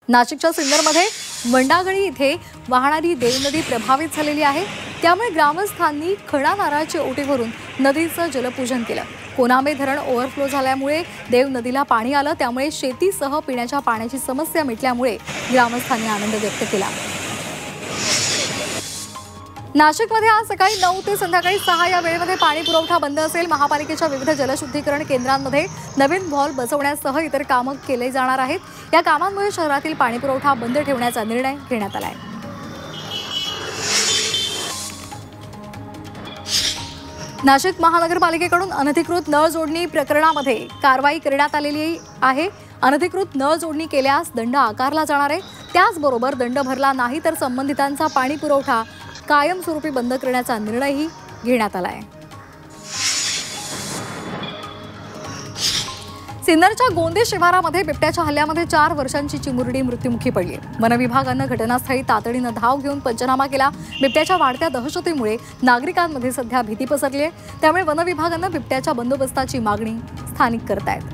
नाशिकच्या सिन्नरमध्ये वंडागळी इथे वाहणारी देव नदी प्रभावित झालेली आहे। त्यामुळे ग्रामस्थांनी खडा नारळाची ओटी भरून नदीचं जलपूजन केलं। कोनामे धरण ओव्हरफ्लो झाल्यामुळे देव नदीला पाणी आलं, त्यामुळे शेतीसह पिण्याच्या पाण्याची समस्या मिटल्यामुळे ग्रामस्थांनी आनंद व्यक्त केला। नाशिकमध्ये आज सकाळी 9 ते संध्याकाळी 6 या वेळेमध्ये पाणी पुरवठा बंद असेल। महापालिकेच्या विविध जलशुद्धीकरण केंद्रांमध्ये नवीन व्हॉल्व बसवण्यासह इतर कामं केले जाणार आहेत। या कामांमुळे शहरातील पाणी पुरवठा बंद ठेवण्याचा निर्णय घेण्यात आला आहे। नाशिक महानगरपालिकेकडून अनधिकृत नळ जोडणी प्रकरणामध्ये कारवाई करण्यात आलेली आहे। अनधिकृत नळ जोडणी केल्यास दंड आकारला जाणार आहे। त्याचबरोबर दंड भरला नाही तर संबंधितांचा पाणी पुरवठा कायमस्वरूपी बंद करण्याचा निर्णयही घेण्यात आला आहे। सिन्नरच्या गोंदे शिवारामध्ये बिबट्याच्या हल्ल्यामध्ये 4 वर्षांची चिमुरडी मृत्युमुखी पडली। वनविभागानं घटनास्थळी तातडीनं धाव घेऊन पंचनामा केला। बिबट्याच्या वाढत्या दहशतीमुळे नागरिकांमध्ये सध्या भीती पसरली आहे। त्यामुळे वनविभागानं बिबट्याच्या बंदोबस्ताची मागणी स्थानिक करतायत।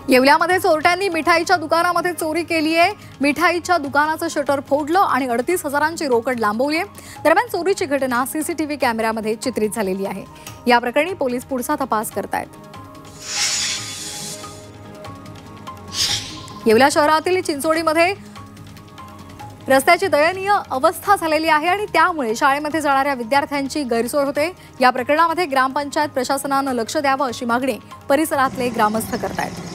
येवल्यामध्ये चोरट्यांनी मिठाईच्या दुकानामध्ये चोरी केली आहे। मिठाईच्या दुकानाचं शटर फोडलं आणि 38,000ची रोकड लांबवली आहे। दरम्यान चोरीची घटना सीसीटीव्ही कॅमेऱ्यामध्ये चित्रित झालेली आहे। या प्रकरणी पोलीस पुढचा तपास करतायत। येवला शहरातील चिंचोडीमध्ये रस्त्याची दयनीय अवस्था झालेली आहे आणि त्यामुळे शाळेमध्ये जाणाऱ्या विद्यार्थ्यांची गैरसोय होते। या प्रकरणामध्ये ग्रामपंचायत प्रशासनानं लक्ष द्यावं अशी मागणी परिसरातले ग्रामस्थ करतायत।